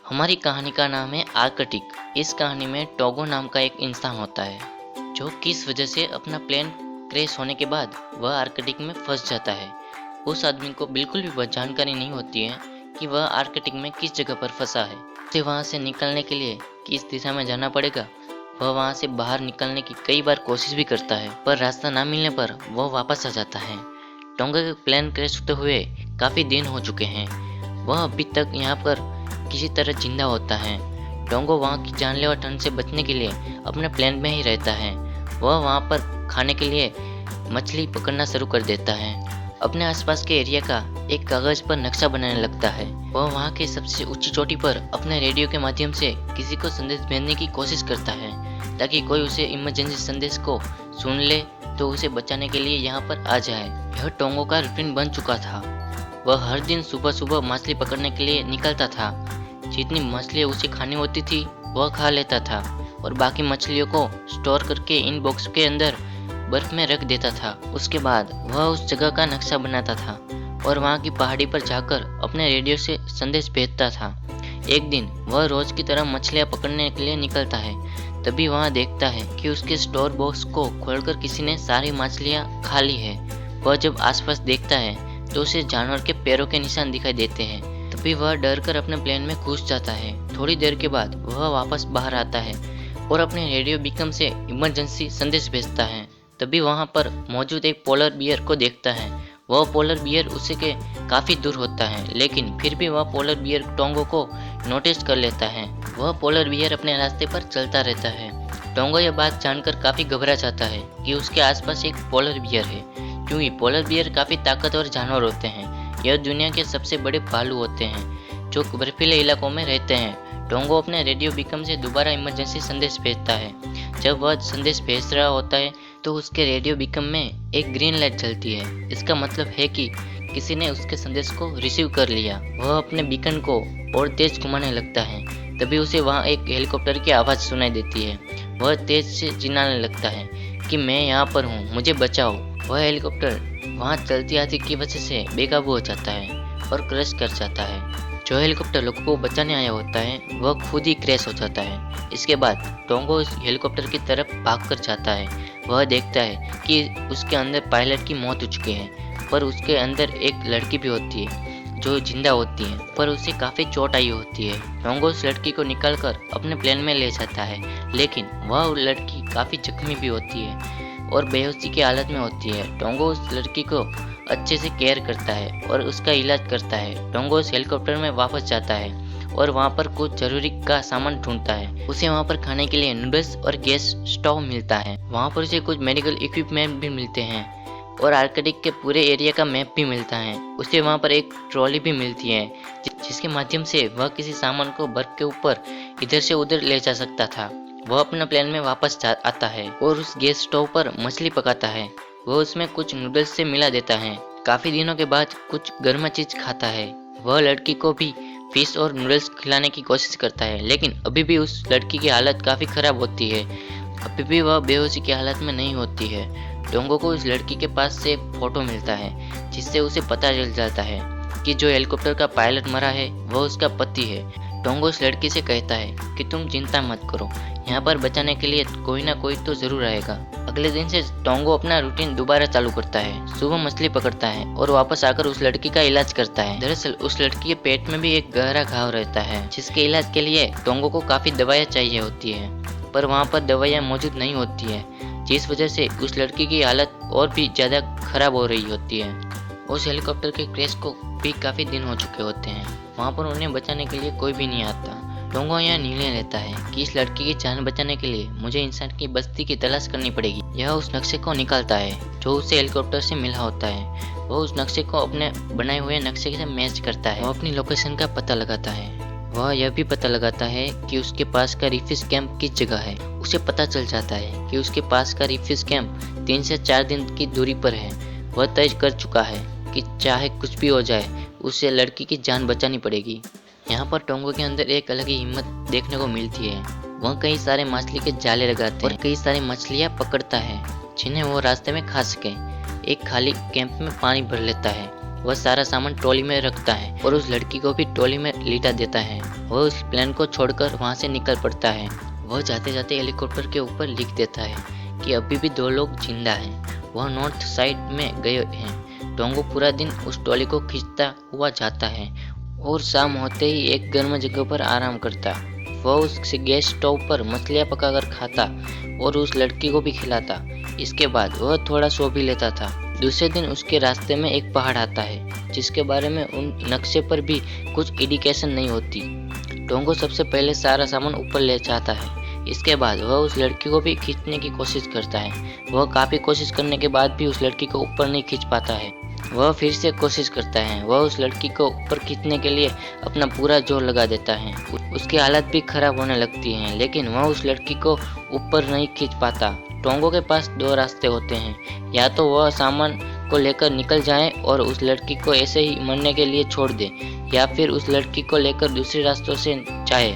हमारी कहानी का नाम है आर्कटिक। इस कहानी में टोगो नाम का एक इंसान होता है जो किस वजह से अपना प्लेन क्रैश होने के बाद वह आर्कटिक में फंस जाता है। उस आदमी को बिल्कुल भी वह जानकारी नहीं होती है कि वह आर्कटिक में किस जगह पर फंसा है। उसे वहाँ से निकलने के लिए किस दिशा में जाना पड़ेगा। वह वहाँ से बाहर निकलने की कई बार कोशिश भी करता है, पर रास्ता ना मिलने पर वह वापस आ जाता है। टोंगा के प्लेन क्रैश होते हुए काफ़ी दिन हो चुके हैं। वह अभी तक यहाँ पर किसी तरह जिंदा होता है। टोंगो वहाँ की जानलेवा ठंड से बचने के लिए अपने प्लेन में ही रहता है। वह वहाँ पर खाने के लिए मछली पकड़ना शुरू कर देता है। अपने आसपास के एरिया का एक कागज पर नक्शा बनाने लगता है। वह वहाँ के सबसे ऊंची चोटी पर अपने रेडियो के माध्यम से किसी को संदेश भेजने की कोशिश करता है ताकि कोई उसे इमरजेंसी संदेश को सुन ले तो उसे बचाने के लिए यहाँ पर आ जाए। यह टोंगो का रूटीन बन चुका था। वह हर दिन सुबह सुबह मछली पकड़ने के लिए निकलता था। जितनी मछलियाँ उसे खानी होती थी वह खा लेता था और बाकी मछलियों को स्टोर करके इन बॉक्स के अंदर बर्फ में रख देता था। उसके बाद वह उस जगह का नक्शा बनाता था और वहाँ की पहाड़ी पर जाकर अपने रेडियो से संदेश भेजता था। एक दिन वह रोज की तरह मछलियाँ पकड़ने के लिए निकलता है। तभी वहाँ देखता है कि उसके स्टोर बॉक्स को खोलकर किसी ने सारी मछलियाँ खा ली है। वह जब आसपास देखता है तो उसे जानवर के पैरों के निशान दिखाई देते हैं। तभी वह डर कर अपने प्लेन में घुस जाता है। थोड़ी देर के बाद वह वापस बाहर आता है और अपने रेडियो बीकन से इमरजेंसी संदेश भेजता है। तभी वहाँ पर मौजूद एक पोलर बियर को देखता है। वह पोलर बियर उसे के काफ़ी दूर होता है, लेकिन फिर भी वह पोलर बियर टोंगो को नोटिस कर लेता है। वह पोलर बियर अपने रास्ते पर चलता रहता है। टोंगो यह बात जानकर काफ़ी घबरा जाता है कि उसके आसपास एक पोलर बियर है, क्योंकि पोलर बियर काफ़ी ताकतवर जानवर होते हैं। यह दुनिया के सबसे बड़े भालू होते हैं जो बर्फीले इलाकों में रहते हैं। टोंगो अपने रेडियो बीकन से दोबारा इमरजेंसी संदेश भेजता है। जब वह संदेश भेज रहा होता है तो उसके रेडियो बीकन में एक ग्रीन लाइट जलती है। इसका मतलब है कि किसी ने उसके संदेश को रिसीव कर लिया। वह अपने बीकन को और तेज घुमाने लगता है। तभी उसे वहाँ एक हेलीकॉप्टर की आवाज़ सुनाई देती है। वह तेज से चिल्लाने लगता है कि मैं यहाँ पर हूँ, मुझे बचाओ। वह हेलीकॉप्टर वहाँ चलती आती की वजह से बेकाबू हो जाता है और क्रैश कर जाता है। जो हेलीकॉप्टर लोगों को बचाने आया होता है वह खुद ही क्रैश हो जाता है। इसके बाद टोंगो उस हेलीकॉप्टर की तरफ भागकर जाता है। वह देखता है कि उसके अंदर पायलट की मौत हो चुकी है, पर उसके अंदर एक लड़की भी होती है जो जिंदा होती है, पर उसे काफ़ी चोट आई होती है। टोंगो उस लड़की को निकालकर अपने प्लेन में ले जाता है, लेकिन वह लड़की काफ़ी जख्मी भी होती है और बेहोशी की हालत में होती है। टोंगो उस लड़की को अच्छे से केयर करता है और उसका इलाज करता है। टोंगो उस हेलीकॉप्टर में वापस जाता है और वहाँ पर कुछ जरूरी का सामान ढूंढता है। उसे वहाँ पर खाने के लिए नूडल्स और गैस स्टोव मिलता है। वहाँ पर उसे कुछ मेडिकल इक्विपमेंट भी मिलते हैं और आर्कटिक के पूरे एरिया का मैप भी मिलता है। उसे वहाँ पर एक ट्रॉली भी मिलती है जिसके माध्यम से वह किसी सामान को बर्फ के ऊपर इधर से उधर ले जा सकता था। वह अपने प्लेन में वापस आता है और उस गैस स्टोव पर मछली पकाता है। वह उसमें कुछ नूडल्स से मिला देता है। काफ़ी दिनों के बाद कुछ गर्म चीज खाता है। वह लड़की को भी फिश और नूडल्स खिलाने की कोशिश करता है, लेकिन अभी भी उस लड़की की हालत काफ़ी ख़राब होती है। अभी भी वह बेहोशी की हालत में नहीं होती है। टोंगो को उस लड़की के पास से फोटो मिलता है जिससे उसे पता चल जाता है कि जो हेलीकॉप्टर का पायलट मरा है वह उसका पति है। टोंगो उस लड़की से कहता है कि तुम चिंता मत करो, यहाँ पर बचाने के लिए कोई ना कोई तो ज़रूर आएगा। अगले दिन से टोंगो अपना रूटीन दोबारा चालू करता है। सुबह मछली पकड़ता है और वापस आकर उस लड़की का इलाज करता है। दरअसल उस लड़की के पेट में भी एक गहरा घाव रहता है जिसके इलाज के लिए टोंगो को काफ़ी दवाइयाँ चाहिए होती है, पर वहाँ पर दवाइयाँ मौजूद नहीं होती है, जिस वजह से उस लड़की की हालत और भी ज़्यादा खराब हो रही होती है। उस हेलीकॉप्टर के क्रैश को भी काफ़ी दिन हो चुके होते हैं। वहाँ पर उन्हें बचाने के लिए कोई भी नहीं आता। टोंगो यहाँ निर्णय लेता है कि इस लड़की की जान बचाने के लिए मुझे इंसान की बस्ती की तलाश करनी पड़ेगी। यह उस नक्शे को निकालता है जो उसे हेलीकॉप्टर से मिला होता है। वह उस नक्शे को अपने बनाए हुए नक्शे से मैच करता है। वह अपनी लोकेशन का पता लगाता है। वह यह भी पता लगाता है कि उसके पास का रिफ्यूज कैंप किस जगह है। उसे पता चल जाता है कि उसके पास का रिफ्यूज कैंप 3 से 4 दिन की दूरी पर है। वह तय कर चुका है कि चाहे कुछ भी हो जाए उसे लड़की की जान बचानी पड़ेगी। यहाँ पर टोंगो के अंदर एक अलग ही हिम्मत देखने को मिलती है। वह कई सारे मछली के जाले लगाते हैं और कई सारी मछलियाँ पकड़ता है जिन्हें वो रास्ते में खा सके। एक खाली कैंप में पानी भर लेता है वह सारा सामान ट्रॉली में रखता है और उस लड़की को भी ट्रॉली में लिटा देता है। वह उस प्लेन को छोड़कर वहाँ से निकल पड़ता है। वह जाते जाते हेलीकॉप्टर के ऊपर लिख देता है कि अभी भी 2 लोग जिंदा हैं। वह नॉर्थ साइड में गए हैं। टोंगो पूरा दिन उस ट्रॉली को खींचता हुआ जाता है और शाम होते ही एक गर्म जगह पर आराम करता। वह उस गैस स्टोव पर मछलियाँ पकाकर खाता और उस लड़की को भी खिलाता। इसके बाद वह थोड़ा सो भी लेता था। दूसरे दिन उसके रास्ते में एक पहाड़ आता है जिसके बारे में उन नक्शे पर भी कुछ इंडिकेशन नहीं होती। टोंगो सबसे पहले सारा सामान ऊपर ले जाता है। इसके बाद वह उस लड़की को भी खींचने की कोशिश करता है। वह काफ़ी कोशिश करने के बाद भी उस लड़की को ऊपर नहीं खींच पाता है। वह फिर से कोशिश करता है। वह उस लड़की को ऊपर खींचने के लिए अपना पूरा जोर लगा देता है। उसकी हालत भी खराब होने लगती है, लेकिन वह उस लड़की को ऊपर नहीं खींच पाता। टोंगो के पास 2 रास्ते होते हैं, या तो वह सामान को लेकर निकल जाए और उस लड़की को ऐसे ही मरने के लिए छोड़ दे, या फिर उस लड़की को लेकर दूसरे रास्तों से जाए,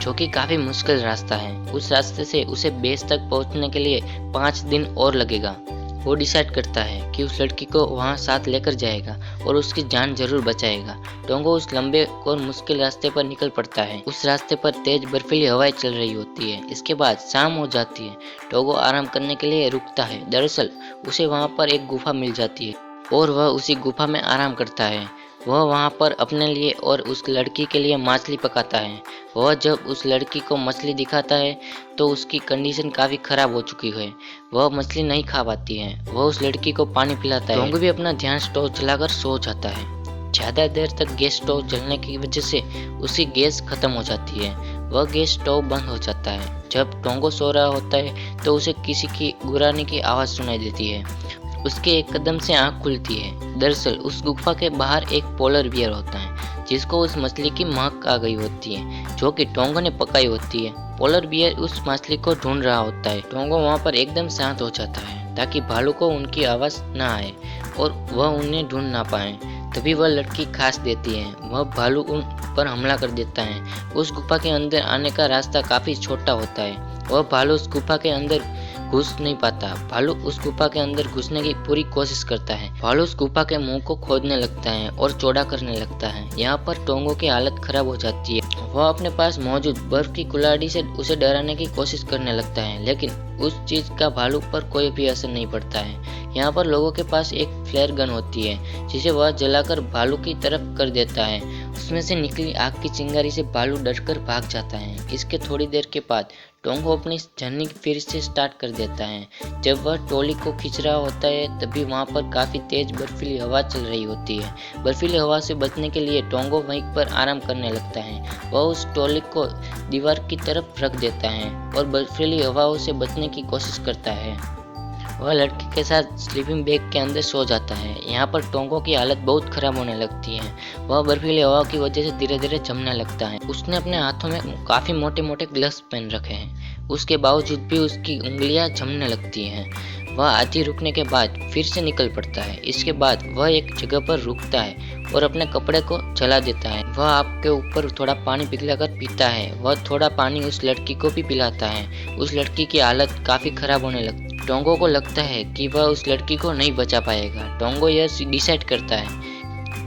जो कि काफ़ी मुश्किल रास्ता है। उस रास्ते से उसे बेस तक पहुंचने के लिए 5 दिन और लगेगा। वो डिसाइड करता है कि उस लड़की को वहाँ साथ लेकर जाएगा और उसकी जान जरूर बचाएगा। टोंगो उस लंबे और मुश्किल रास्ते पर निकल पड़ता है। उस रास्ते पर तेज बर्फीली हवाएं चल रही होती है। इसके बाद शाम हो जाती है। टोंगो आराम करने के लिए रुकता है। दरअसल उसे वहाँ पर एक गुफा मिल जाती है और वह उसी गुफा में आराम करता है। वह वहाँ पर अपने लिए और उस लड़की के लिए मछली पकाता है। वह जब उस लड़की को मछली दिखाता है तो उसकी कंडीशन काफ़ी ख़राब हो चुकी है। वह मछली नहीं खा पाती है। वह उस लड़की को पानी पिलाता है। टोंगो भी अपना ध्यान स्टोव चलाकर सो जाता है। ज़्यादा देर तक गैस स्टोव जलने की वजह से उसकी गैस खत्म हो जाती है। वह गैस स्टोव बंद हो जाता है। जब टोंगो सो रहा होता है तो उसे किसी की गुर्राने की आवाज़ सुनाई देती है। उसके एक कदम से आंख खुलती है। दरअसल उस गुफा के बाहर एक पोलर बियर होता है जिसको उस मछली की महक आ गई होती है, जो कि टोंगो ने पकाई होती है। पोलर बियर उस मछली को ढूंढ रहा होता है। टोंगो वहाँ पर एकदम शांत हो जाता है ताकि भालू को उनकी आवाज़ ना आए और वह उन्हें ढूंढ ना पाए। तभी वह लड़की खास देती है। वह भालू उन पर हमला कर देता है। उस गुफा के अंदर आने का रास्ता काफ़ी छोटा होता है। वह भालू उस गुफा के अंदर घुस नहीं पाता। भालू उस गुफा के अंदर घुसने की पूरी कोशिश करता है। भालू उस गुफा के मुंह को खोदने लगता है और चौड़ा करने लगता है। यहाँ पर टोंगो की हालत खराब हो जाती है। वह अपने पास मौजूद बर्फ की कुल्हाड़ी से उसे डराने की कोशिश करने लगता है, लेकिन उस चीज का भालू पर कोई भी असर नहीं पड़ता है। यहाँ पर लोगों के पास एक फ्लेयर गन होती है जिसे वह जलाकर भालू की तरफ कर देता है। उसमें से निकली आग की चिंगारी से भालू डरकर भाग जाता है। इसके थोड़ी देर के बाद टोंगो अपनी जर्नी फिर से स्टार्ट कर देता है। जब वह ट्रॉली को खींच रहा होता है तभी वहाँ पर काफ़ी तेज बर्फीली हवा चल रही होती है। बर्फीली हवा से बचने के लिए टोंगो वहीं पर आराम करने लगता है। वह उस ट्रॉली को दीवार की तरफ रख देता है और बर्फीली हवाओं से बचने की कोशिश करता है। वह लड़की के साथ स्लीपिंग बैग के अंदर सो जाता है। यहाँ पर टोंगो की हालत बहुत खराब होने लगती है। वह बर्फीली हवा की वजह से धीरे धीरे जमने लगता है। उसने अपने हाथों में काफ़ी मोटे मोटे ग्लव्स पहन रखे हैं। उसके बावजूद भी उसकी उंगलियां जमने लगती हैं। वह आधी रुकने के बाद फिर से निकल पड़ता है। इसके बाद वह एक जगह पर रुकता है और अपने कपड़े को जला देता है। वह आग के ऊपर थोड़ा पानी पिघलाकर पीता है। वह थोड़ा पानी उस लड़की को भी पिलाता है। उस लड़की की हालत काफ़ी खराब होने लगती है। टोंगो को लगता है कि वह उस लड़की को नहीं बचा पाएगा। टोंगो यह डिसाइड करता है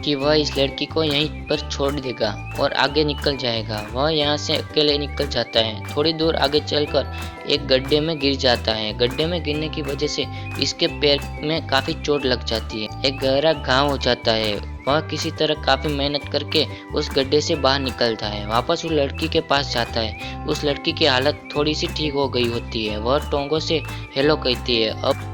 कि वह इस लड़की को यहीं पर छोड़ देगा और आगे निकल जाएगा। वह यहाँ से अकेले निकल जाता है। थोड़ी दूर आगे चलकर एक गड्ढे में गिर जाता है। गड्ढे में गिरने की वजह से इसके पैर में काफ़ी चोट लग जाती है। एक गहरा घाव हो जाता है। वह किसी तरह काफ़ी मेहनत करके उस गड्ढे से बाहर निकलता है। वापस उस लड़की के पास जाता है। उस लड़की की हालत थोड़ी सी ठीक हो गई होती है। वह टोंगो से हेलो कहती है।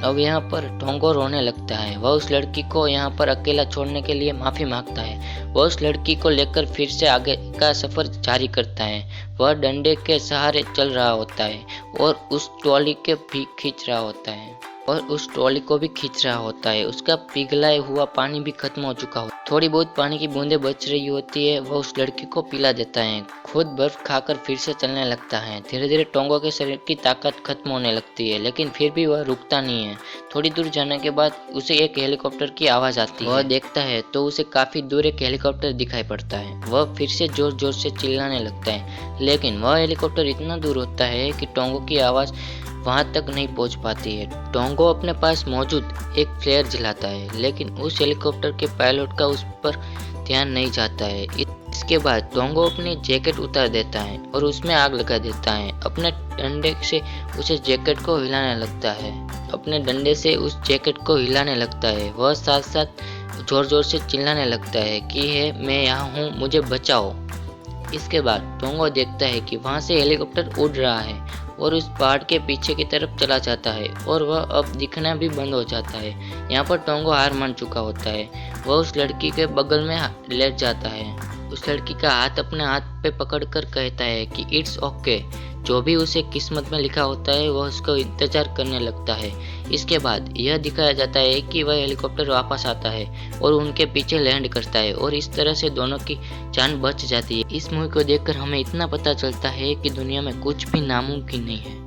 अब यहाँ पर टोंगो रोने लगता है। वह उस लड़की को यहाँ पर अकेला छोड़ने के लिए माफ़ी मांगता है। वह उस लड़की को लेकर फिर से आगे का सफ़र जारी करता है। वह डंडे के सहारे चल रहा होता है और उस ट्रॉली के भी खींच रहा होता है उसका पिघलाया हुआ पानी भी खत्म हो चुका हो। थोड़ी बहुत पानी की बूंदें बच रही होती है। वह उस लड़की को पिला देता है। खुद बर्फ खाकर फिर से चलने लगता है। धीरे धीरे टोंगो के शरीर की ताकत खत्म होने लगती है, लेकिन फिर भी वह रुकता नहीं है। थोड़ी दूर जाने के बाद उसे एक हेलीकॉप्टर की आवाज़ आती है। वह देखता है तो उसे काफ़ी दूर एक हेलीकॉप्टर दिखाई पड़ता है। वह फिर से जोर जोर से चिल्लाने लगता है, लेकिन वह हेलीकॉप्टर इतना दूर होता है कि टोंगो की आवाज़ वहां तक नहीं पहुंच पाती है। टोंगो अपने पास मौजूद एक फ्लेयर जलाता है, लेकिन उस हेलीकॉप्टर के पायलट का उस पर ध्यान नहीं जाता है। इसके बाद टोंगो अपनी जैकेट उतार देता है और उसमें आग लगा देता है। अपने डंडे से उस जैकेट को हिलाने लगता है। वह साथ साथ जोर जोर से चिल्लाने लगता है कि मैं यहाँ हूँ, मुझे बचाओ। इसके बाद टोंगो देखता है कि वहां से हेलीकॉप्टर उड़ रहा है और उस पहाड़ के पीछे की तरफ चला जाता है और वह अब दिखना भी बंद हो जाता है। यहाँ पर टोंगो हार मान चुका होता है। वह उस लड़की के बगल में लेट जाता है। उस लड़की का हाथ अपने हाथ पे पकड़कर कहता है कि इट्स ओके। जो भी उसे किस्मत में लिखा होता है वह उसका इंतजार करने लगता है। इसके बाद यह दिखाया जाता है कि वह हेलीकॉप्टर वापस आता है और उनके पीछे लैंड करता है और इस तरह से दोनों की जान बच जाती है। इस मूवी को देखकर हमें इतना पता चलता है कि दुनिया में कुछ भी नामुमकिन नहीं है।